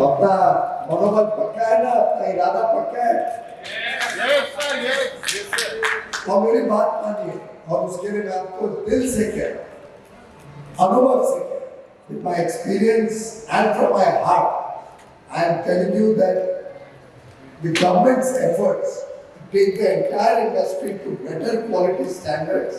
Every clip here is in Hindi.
अपना मनोबल पक्का है ना, अपना इरादा पक्का है। और मेरी बात मानिए, और उसके लिए मैं आपको दिल से कह रहा हूं, अनुभव से कह रहा हूं, with my experience and from my heart, I am telling you that the government's efforts to take the entire industry to better quality standards.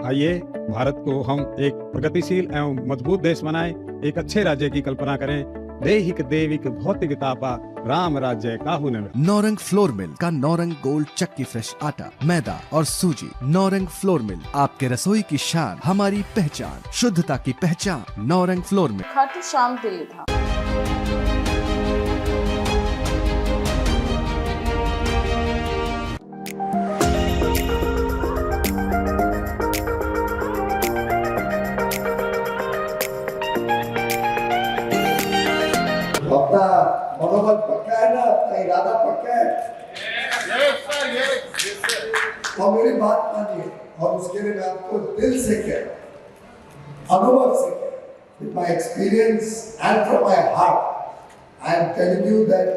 आइए भारत को हम एक प्रगतिशील एवं मजबूत देश बनाएं, एक अच्छे राज्य की कल्पना करें। देहिक देविक भौतिकतापा राम राज्य काहू न। नौरंग फ्लोर मिल का नौरंग गोल्ड चक्की फ्रेश आटा, मैदा और सूजी। नौरंग फ्लोर मिल, आपके रसोई की शान, हमारी पहचान, शुद्धता की पहचान। Naurang flour mill. खाटू श्याम दिल्ली था। अपना मनोबल पक्का है ना, अपना इरादा पक्का है। और मेरी बात मानिए, और उसके लिए मैं आपको दिल से कह रहा हूं, अनुभव से कह रहा हूं, with my experience and from my heart, I am telling you that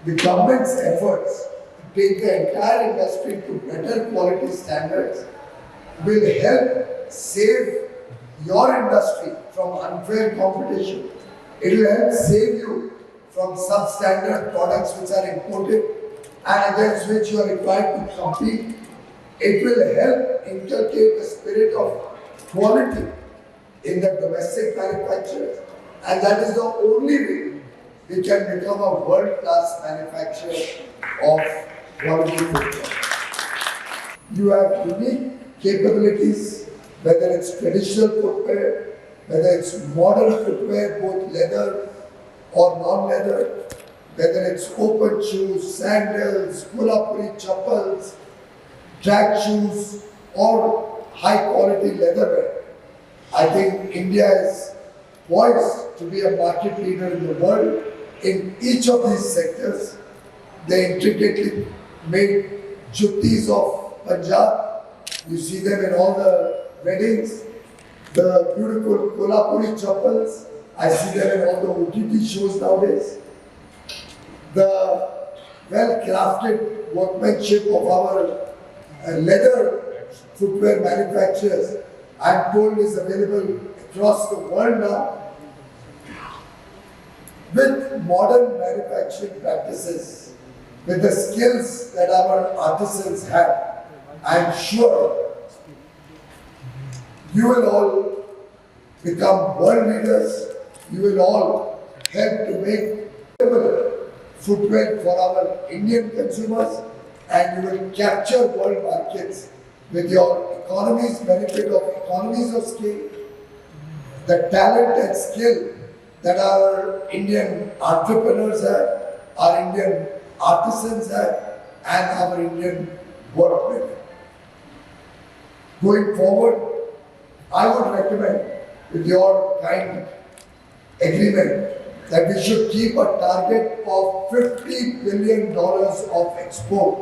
the government's efforts to take the entire industry to better quality standards will help save your industry from unfair competition. It will help save you from substandard products which are imported and against which you are required to compete. It will help inculcate the spirit of quality in the domestic manufacturers, and that is the only way we can become a world-class manufacturer of quality footwear. You have unique capabilities, whether it's traditional footwear, whether it's modern footwear, both leather or non-leather, whether it's open shoes, sandals, kolhapuri chappals, track shoes, or high-quality leatherware. I think India is poised to be a market leader in the world in each of these sectors. The intricately made juttis of Punjab, you see them in all the weddings. The beautiful kolhapuri chappals, I see them in all the OTT shows nowadays. The well-crafted workmanship of our leather footwear manufacturers, I am told is available across the world now. With modern manufacturing practices, with the skills that our artisans have, I am sure you will all become world leaders. You will all help to make footwear for our Indian consumers, and you will capture world markets with your benefit of economies of scale, the talent and skill that our Indian entrepreneurs have, our Indian artisans have, and our Indian workmen. Going forward, I would recommend, with your kind agreement, that we should keep a target of $50 billion of export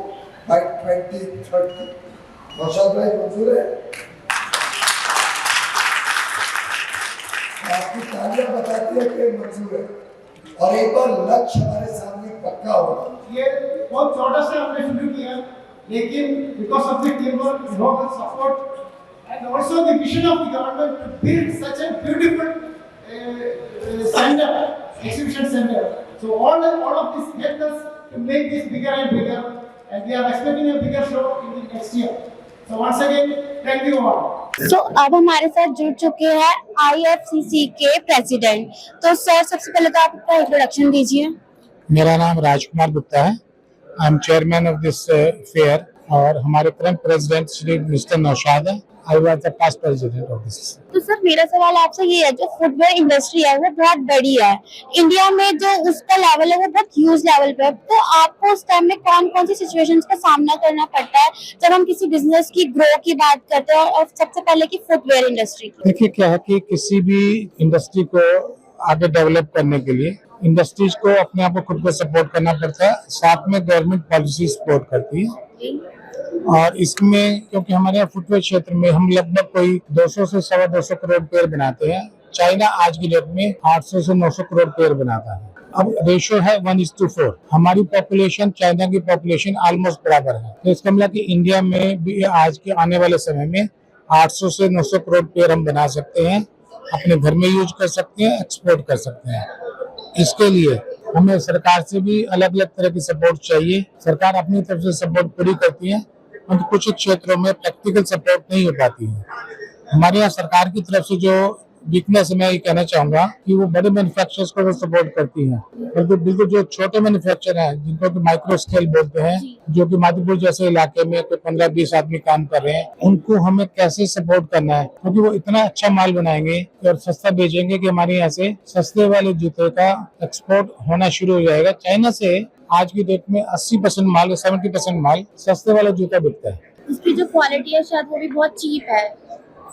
by 2030. Naushad भाई मंजूर है? आपकी तालियां बताती है कि मंजूर है, और एक बार लक्ष्य हमारे सामने पक्का होगा। ये बहुत छोटा सा हमने शुरू किया, लेकिन because of the teamwork, global support, and also the vision of the government to build such a beautiful center, exhibition center. So all of this helped us to make this bigger and bigger, and we are expecting a bigger show in the next year. So once again, thank you all. तो अब हमारे साथ जुड़ चुके हैं IFCC के प्रेसिडेंट। तो सर, सबसे पहले तो आप अपना इंट्रोडक्शन दीजिए। मेरा नाम राजकुमार गुप्ता है। I am chairman of this fair, और हमारे current president Shri mister Naushad है। I was the past president of this. तो सर, मेरा सवाल आपसे ये है, जो फुटवेयर इंडस्ट्री है वो बहुत बड़ी है, इंडिया में जो उसका लेवल है वो बहुत ह्यूज लेवल पे है। तो आपको उस टाइम में कौन कौन सी सिचुएशंस का सामना करना पड़ता है जब हम किसी बिजनेस की ग्रो की बात करते हैं, और सबसे पहले की फुटवेयर इंडस्ट्री की? देखिए, क्या है कि किसी भी इंडस्ट्री को आगे डेवलप करने के लिए इंडस्ट्रीज को अपने आप को खुद को सपोर्ट करना पड़ता है, साथ में गवर्नमेंट पॉलिसी सपोर्ट करती है। और इसमें क्योंकि हमारे यहाँ फुटवेयर क्षेत्र में हम लगभग कोई 200 से 250 करोड़ पेड़ बनाते हैं। चाइना आज की डेट में 800 से 900 करोड़ पेड़ बनाता है। अब रेशो है 1:4। हमारी पॉपुलेशन चाइना की पॉपुलेशन ऑलमोस्ट बराबर है। तो इसका मतलब कि इंडिया में भी आज के आने वाले समय में 800 से 900 करोड़ पेड़ हम बना सकते हैं, अपने घर में यूज कर सकते हैं, एक्सपोर्ट कर सकते हैं। इसके लिए हमें सरकार से भी अलग अलग तरह की सपोर्ट चाहिए। सरकार अपनी तरफ से सपोर्ट पूरी करती है, परंतु कुछ परंतु क्षेत्रों में प्रैक्टिकल सपोर्ट नहीं हो पाती है। हमारे यहाँ सरकार की तरफ से जो वीकनेस मैं ये कहना चाहूंगा कि वो बड़े मैन्युफैक्चरर्स को सपोर्ट करती है, परंतु बिल्कुल जो छोटे मैन्युफैक्चरर हैं जिनको कि माइक्रो स्केल बोलते हैं, जो कि माधोपुर जैसे इलाके में कोई 15-20 आदमी काम कर रहे हैं, उनको हमें कैसे सपोर्ट करना है, क्योंकि वो इतना अच्छा माल बनाएंगे और सस्ता बेचेंगे कि हमारे यहाँ से सस्ते वाले जूते का एक्सपोर्ट होना शुरू हो जाएगा। चाइना से आज की डेट में 80% माल, 70% माल सस्ते वाला जूता बिकता है। उसकी जो क्वालिटी है शायद वो भी बहुत चीप है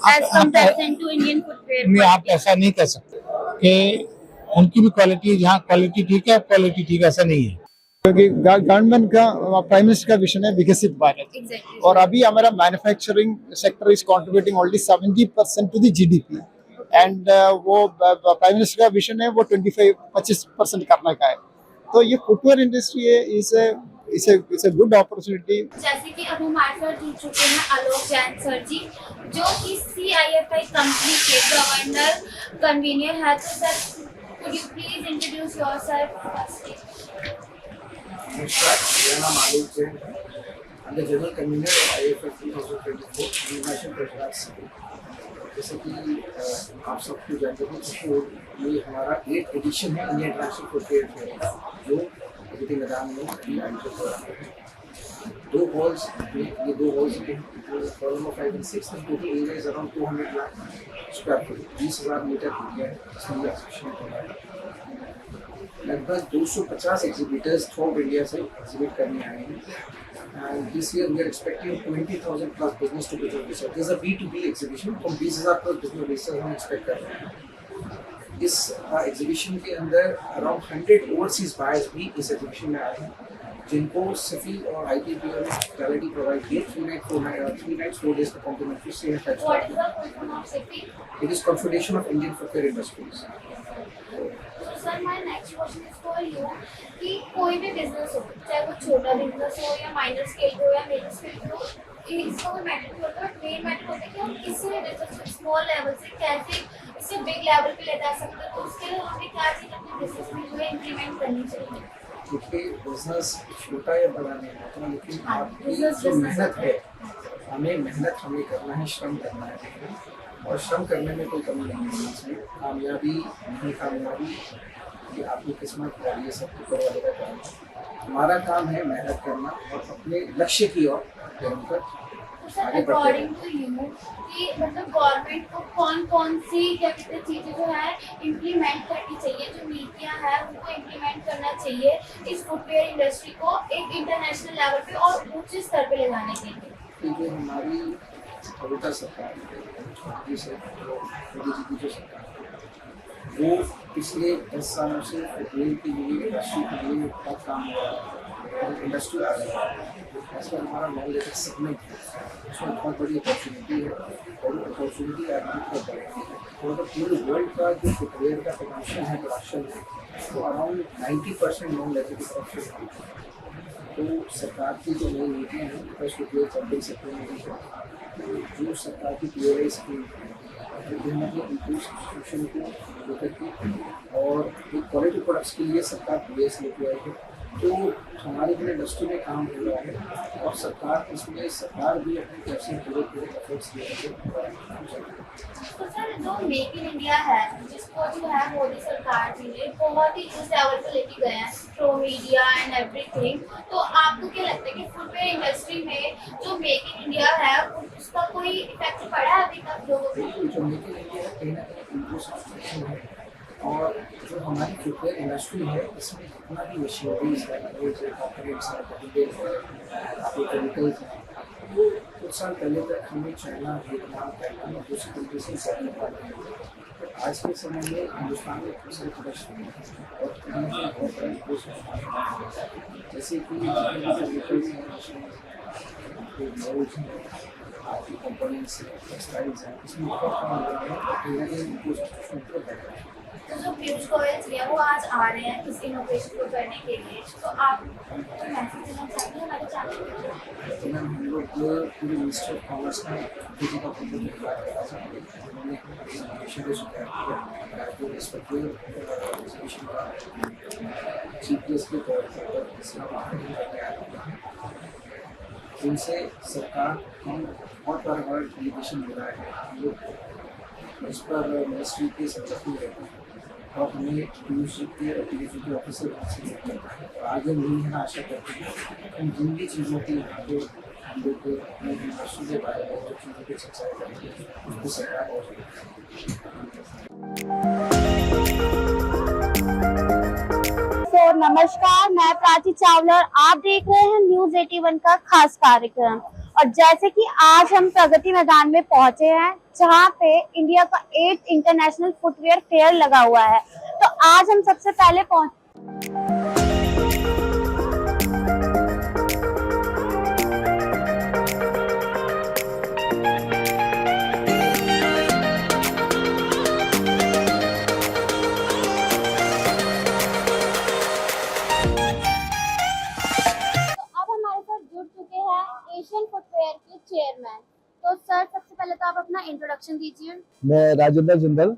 as comparison to Indian footwear. नहीं, आप ऐसा नहीं कह सकते कि उनकी भी क्वालिटी, जहाँ क्वालिटी ठीक है क्वालिटी ठीक है, ऐसा नहीं है। क्योंकि गवर्नमेंट का, प्राइम मिनिस्टर का विजन है विकसित भारत। Exactly. और अभी हमारा manufacturing sector is contributing only 70% to the GDP and वो प्राइम मिनिस्टर का विजन है वो 25% करने का है। तो ये फुटवेयर इंडस्ट्री है, इस गुड अपॉर्चुनिटी। जैसे कि अब हमारे साथ जुड़ चुके हैं आलोक जैन सर जी, जो कि CIFI कंपनी के गवर्नर कन्वीनर है। तो sir could you please introduce yourself first? नमस्कार, मेरा नाम आलोक जैन है। I'm the general convenor of IFF 2024 international pressurise city. जैसे कि आप सबको जानते हैं कि ये हमारा 8th एडिशन है इंडिया इंटरनेशनल फुटवेयर फेयर का, जो प्रगति मैदान में अभी आयोजित हो रहा है। 2 हॉल्स में, ये 2 हॉल्स में कॉलम 5 और 6 में total area is around 200 lakh square foot, 20,000 metre area है जिसमें ये एक्सिबिशन हो रहा है। लगभग 250 एग्जीबिटर्स थ्रू इंडिया से एग्जिबिट करने आए हैं। And this year we are expecting 20,000 plus business to be registered. This is a B2B exhibition, from 20,000 plus business registered हम expect कर रहे हैं। इस एग्जीबिशन के अंदर अराउंड 100 ओवरसीज बायर्स भी इस एग्जीबिशन में आए हैं, जिनको सफी और IPPL ने हॉस्पिटैलिटी प्रोवाइड की 3 nights 4 days का complimentary stay and 5 What is the full form of CIFI? It is Confederation of Indian Footwear Industries. So sir, my next question is for you कि कोई भी बिजनेस हो, चाहे वो छोटा बिजनेस हो या माइनर स्केल हो या मिडिल स्केल हो, इसका कोई मैटर नहीं होता, बट मेन मैटर होता है कि हम किसी बिजनेस स्मॉल लेवल से कैसे इसे बिग लेवल पे ले जा सकते हैं। तो उसके लिए हमें क्या चीज़ अपने बिजनेस में जो है इम्प्लीमेंट करनी चाहिए। क्योंकि बिजनेस छोटा या बड़ा नहीं होता, लेकिन आपकी जो मेहनत है, हमें करना है, श्रम करना है, और श्रम करने में कोई कमी नहीं होनी चाहिए। कामयाबी नहीं कामयाबी ये आपकी किस्मत और ये सब ऊपर वाले का काम है। हमारा काम है मेहनत करना और अपने लक्ष्य की ओर निरंतर आगे बढ़ते अकॉर्डिंग टू यू कि मतलब गवर्नमेंट को कौन सी क्या कहते हैं चीज़ें जो है इम्प्लीमेंट करनी चाहिए, जो नीतियाँ हैं उनको इम्प्लीमेंट करना चाहिए इस फुटवेयर इंडस्ट्री को एक इंटरनेशनल लेवल पे और ऊंचे स्तर पे ले जाने के लिए। क्योंकि हमारी कविता सरकार मोदी जी की जो सरकार वो पिछले 10 सालों से फुटवेयर के लिए, इंडस्ट्री के लिए बहुत काम हो रहा है। इंडस्ट्री आ रही है, ऐसा हमारा नॉन लेटेक सेगमेंट है, उसमें बहुत बड़ी अपॉर्चुनिटी है और अपॉर्चुनिटी आगे बहुत बढ़ेगी। तो अगर पूरे वर्ल्ड का जो फुटवेयर का प्रोडक्शन है तो अराउंड 90% नॉन लेटेक प्रोडक्शन है। तो सरकार की जो नई नीतियाँ हैं फर्स्ट फुटवेयर चैंपियन सेक्टर में जो सरकार की PLI स्कीम है, इंस्टीट्यूशन को लेकर के और एक क्वालिटी प्रोडक्ट्स के लिए सरकार PLI लेके आई है। तो हमारे लिए इंडस्ट्री में काम हो रहा है और सरकार भी अपनी तरफ से पूरे एफर्ट्स ले रही है। तो सर जो मेक इन इंडिया है, जिसको जो है मोदी सरकार जी ने बहुत ही उस लेवल पे लेके गए हैं, प्रो मीडिया एंड एवरीथिंग, तो आपको क्या लगता है कि फुटवेयर इंडस्ट्री में जो मेक इन इंडिया है उसका कोई इफेक्ट पड़ा है अभी तक लोगों को? जो मेक इन इंडिया कहीं ना कहीं इंफ्रास्ट्रक्चर है और जो हमारी फुटवेयर इंडस्ट्री है इसमें जितना भी मशीनरीज है, कंपोनेंट्स है, केमिकल्स हैं, वो कुछ साल पहले तक हमें चाइना, वियतनाम, थाईलैंड और दूसरी कंट्री से इंपोर्ट करते थे। आज के समय में हिंदुस्तान में बहुत सारे प्रोडक्शन है और कहीं ना कहीं बहुत बड़ा जैसे कि आपके मोल्ड्स हैं, आपकी कंपोनेंट्स हैं, टेक्सटाइल्स हैं, इसमें बहुत कम हो रहा है, कहीं ना कहीं इनको शुल्क बढ़ रहा है। तो जो पीयूष गोयल जी है वो आज आ रहे हैं इस इनोवेशन को करने के लिए, तो आप जो मैसेज देना चाहेंगे हमारे चैनल पे? तो मैम हम लोग पूरे मिनिस्ट्री ऑफ कॉमर्स में किसी का फोटो दिखवा रहे हैं, उन्होंने एग्जीबिशन को शिकायत किया तो इस पर एग्जीबिशन का चीफ गेस्ट के तौर पर इसका मार्केटिंग करने आया था। जिनसे सरकार को बहुत बार एलिगेशन मिला है, हम लोग उस पर मिनिस्ट्री के सब्जेक्टिव रहते हैं और हमें पीयूष जी के ऑफिसर आगे नहीं है, आशा करते हैं हम जिन भी चीज़ों की यहाँ पे हम लोग अपने यूनिवर्सिटी के बारे में जो चीज़ों की चर्चा करेंगे उसको सरकार और तो नमस्कार, मैं प्राची चावला और आप देख रहे हैं न्यूज 81 का खास कार्यक्रम। और जैसे कि आज हम प्रगति मैदान में पहुंचे हैं जहां पे इंडिया का 8th इंटरनेशनल फुटवेयर फेयर लगा हुआ है, तो आज हम सबसे पहले एशियन फुटवेयर के चेयरमैन। तो सर सबसे पहले तो आप अपना इंट्रोडक्शन दीजिए। मैं Rajendra Jindal,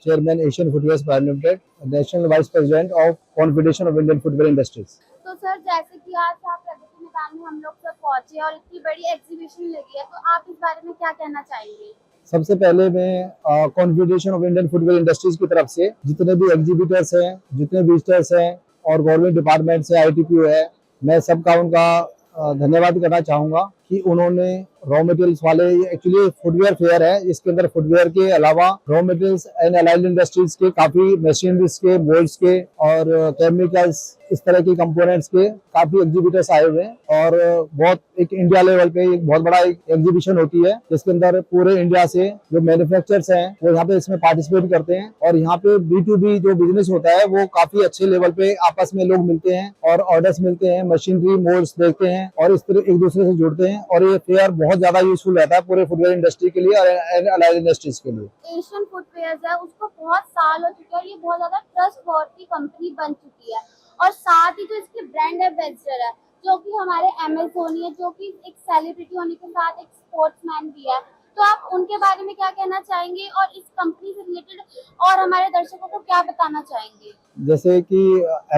chairman Asian footwear private limited, national vice president of confederation of Indian footwear industries. तो सर जैसे कि आज आप प्रगति मैदान में हम लोग सब पहुंचे और इतनी बड़ी एग्जीबिशन लगी है, तो आप इस बारे में क्या कहना चाहेंगे? सबसे पहले मैं confederation of Indian footwear industries की तरफ से जितने भी एग्जीबिटर्स हैं, जितने विजिटर्स हैं और गवर्नमेंट डिपार्टमेंट से ITPO है, मैं सबका उनका धन्यवाद करना चाहूंगा कि उन्होंने रॉ मटेरियल्स वाले, एक्चुअली फुटवेयर फेयर है, इसके अंदर फुटवेयर के अलावा raw materials and allied industries के काफी मशीनरीज के, मोल्ड्स के और केमिकल्स, इस तरह के कंपोनेंट्स के काफी एग्जीबिटर्स आए हुए हैं। और बहुत एक इंडिया लेवल पे एक बहुत बड़ा एग्जीबिशन होती है जिसके अंदर पूरे इंडिया से जो मैन्युफैक्चरर्स हैं वो यहाँ पे इसमें पार्टिसिपेट करते हैं और यहाँ पे B2B जो बिजनेस होता है वो काफी अच्छे लेवल पे आपस में लोग मिलते हैं और ऑर्डर्स मिलते हैं, मशीनरी, मोल्ड्स देखते हैं और इस तरह एक दूसरे से जुड़ते हैं। और ये फेयर बहुत ज्यादा यूजफुल रहता है पूरे फुटवेयर इंडस्ट्री के लिए और अलाइड इंडस्ट्रीज के लिए। एशियन फुटवेयर है उसको बहुत साल हो चुके हैं और ये बहुत ज्यादा ट्रस्टवर्थी कंपनी बन चुकी है और साथ ही जो इसके ब्रांड एम्बेसडर है जो कि हमारे MS धोनी है, जो कि एक सेलिब्रिटी होने के साथ एक स्पोर्ट्समैन भी है, तो आप उनके बारे में क्या कहना चाहेंगे और इस कंपनी से रिलेटेड और हमारे दर्शकों को क्या बताना चाहेंगे? जैसे कि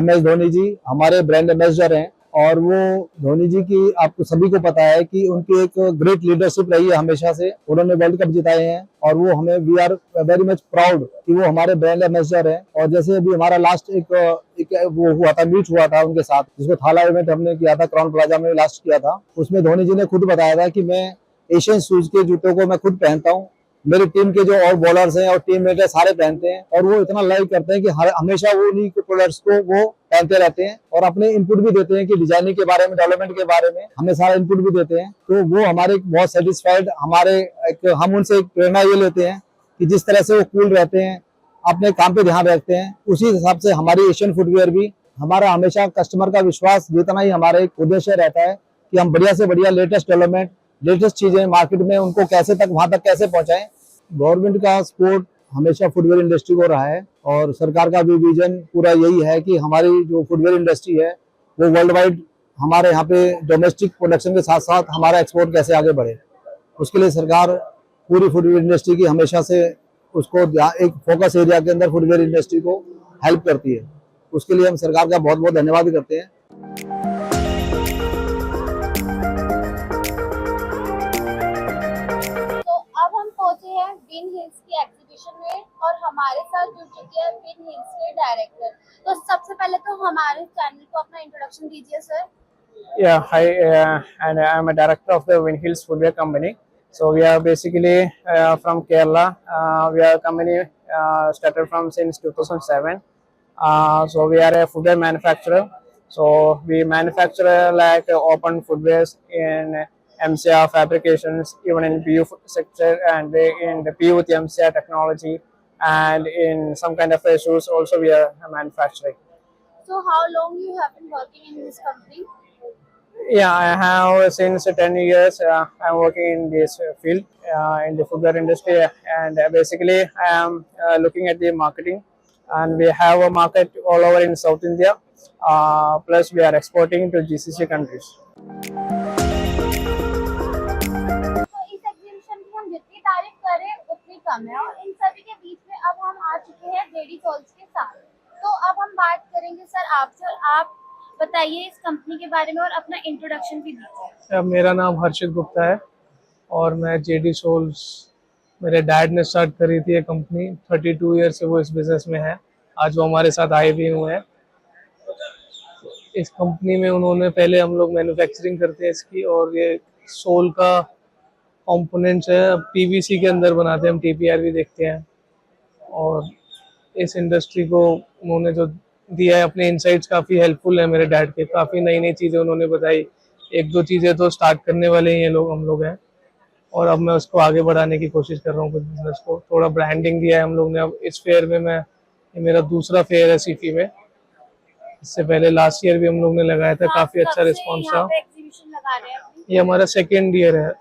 MS धोनी जी हमारे ब्रांड एम्बेसडर हैं और वो धोनी जी की आपको सभी को पता है कि उनकी एक ग्रेट लीडरशिप रही है हमेशा से, उन्होंने वर्ल्ड कप जिताए हैं और वो हमें we are very much proud कि वो हमारे ब्रांड एम्बेसडर हैं। और जैसे अभी हमारा लास्ट एक वो हुआ था, मीट हुआ था उनके साथ, जिसको थाला इवेंट हमने किया था, क्राउन प्लाजा में लास्ट किया था, उसमें धोनी जी ने खुद बताया था कि मैं एशियन शूज के जूतों को मैं खुद पहनता हूँ, मेरी टीम के जो और बॉलर्स हैं और टीम मेट सारे पहनते हैं और वो इतना लाइक करते हैं कि हमेशा वो उन्हीं के प्रोडक्ट्स को वो पहनते रहते हैं और अपने इनपुट भी देते हैं कि डिजाइनिंग के बारे में, डेवलपमेंट के बारे में हमें सारा इनपुट भी देते हैं। तो वो हमारे बहुत सेटिस्फाइड, हम उनसे एक प्रेरणा ये लेते हैं कि जिस तरह से वो कूल रहते हैं, अपने काम पे ध्यान रखते हैं, उसी हिसाब से हमारी एशियन फुटवेयर भी, हमारा हमेशा कस्टमर का विश्वास जीतना ही हमारा एक उद्देश्य रहता है कि हम बढ़िया से बढ़िया लेटेस्ट डेवलपमेंट, लेटेस्ट चीजें मार्केट में उनको कैसे तक वहां तक कैसे पहुंचाएं। गवर्नमेंट का सपोर्ट हमेशा फुटवेयर इंडस्ट्री को रहा है और सरकार का भी विजन पूरा यही है कि हमारी जो फुटवेयर इंडस्ट्री है वो वर्ल्ड वाइड, हमारे यहाँ पे डोमेस्टिक प्रोडक्शन के साथ साथ हमारा एक्सपोर्ट कैसे आगे बढ़े, उसके लिए सरकार पूरी फुटवेयर इंडस्ट्री की हमेशा से उसको एक फोकस एरिया के अंदर फुटवेयर इंडस्ट्री को हेल्प करती है। उसके लिए हम सरकार का बहुत बहुत धन्यवाद करते हैं। विन हिल्स की एग्जीबिशन में और हमारे साथ जुड़ चुके हैं विन हिल्स के डायरेक्टर। तो सबसे पहले तो हमारे चैनल को अपना इंट्रोडक्शन दीजिए sir. Yeah, hi, and I am a director of the Win Hills Footwear Company. So we are basically from Kerala. We are a company started from since 2007. So we are a footwear manufacturer. So we manufacture like open footwears in MCR fabrications, even in PU sector and in the PU with MCR technology, and in some kind of shoes also we are manufacturing. So how long you have been working in this company? Yeah, I have since 10 years. I'm working in this field in the footwear industry, and basically I am looking at the marketing, and we have a market all over in South India. Plus, we are exporting to GCC countries. तो इस एग्जीबिशन की हम जितनी तारीफ करें उतनी कम है और इन सभी के बीच में अब हम आ चुके हैं जेडी सोल्स के साथ। तो अब हम बात करेंगे सर आपसे, और आप बताइए इस कंपनी के बारे में और अपना इंट्रोडक्शन भी दीजिए। मेरा नाम हर्षित गुप्ता है और मैं जेडी सोल्स, मेरे डैड ने स्टार्ट करी थी ये कंपनी। 32 ईयर से वो इस बिजनेस में है। आज वो हमारे साथ आए भी हुए हैं। इस कंपनी में उन्होंने, पहले हम लोग मैन्युफैक्चरिंग करते हैं इसकी, और ये सोल का कंपोनेंट्स है पीवीसी के अंदर बनाते हैं हम, टीपीआर भी देखते हैं। और इस इंडस्ट्री को उन्होंने जो दिया है, अपने इनसाइट्स काफ़ी हेल्पफुल है मेरे डैड के। काफ़ी नई नई चीज़ें उन्होंने बताई। एक दो चीज़ें तो स्टार्ट करने वाले ही हम लोग हैं, और अब मैं उसको आगे बढ़ाने की कोशिश कर रहा हूँ कुछ बिजनेस को। थोड़ा ब्रांडिंग दिया है हम लोग ने। अब इस फेयर में ये मेरा दूसरा फेयर है सीफी में। इससे पहले लास्ट ईयर भी हम लोग ने लगाया था, काफ़ी अच्छा रिस्पॉन्स था। एग्जीबिशन लगा रहे हैं ये हमारा सेकेंड ईयर है।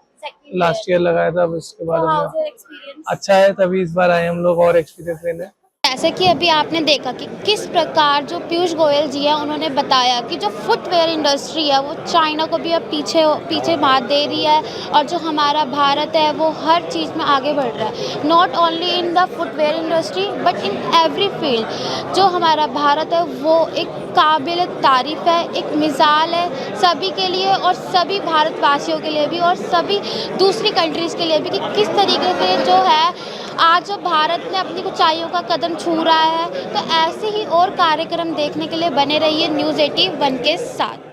लास्ट ईयर लगाया था, अब इसके बाद अच्छा है, तभी इस बार आए हम लोग और एक्सपीरियंस लेने। जैसे कि अभी आपने देखा कि किस प्रकार जो पीयूष गोयल जी हैं उन्होंने बताया कि जो फुटवेयर इंडस्ट्री है वो चाइना को भी अब पीछे मात दे रही है, और जो हमारा भारत है वो हर चीज़ में आगे बढ़ रहा है। Not only in the footwear industry but in every field. जो हमारा भारत है वो एक काबिल तारीफ़ है, एक मिसाल है सभी के लिए, और सभी भारतवासियों के लिए भी और सभी दूसरी कंट्रीज़ के लिए भी, कि किस तरीके से जो है आज जो भारत में अपनी ऊंचाइयों का कदम छू रहा है। तो ऐसे ही और कार्यक्रम देखने के लिए बने रहिए न्यूज़ 81 के साथ।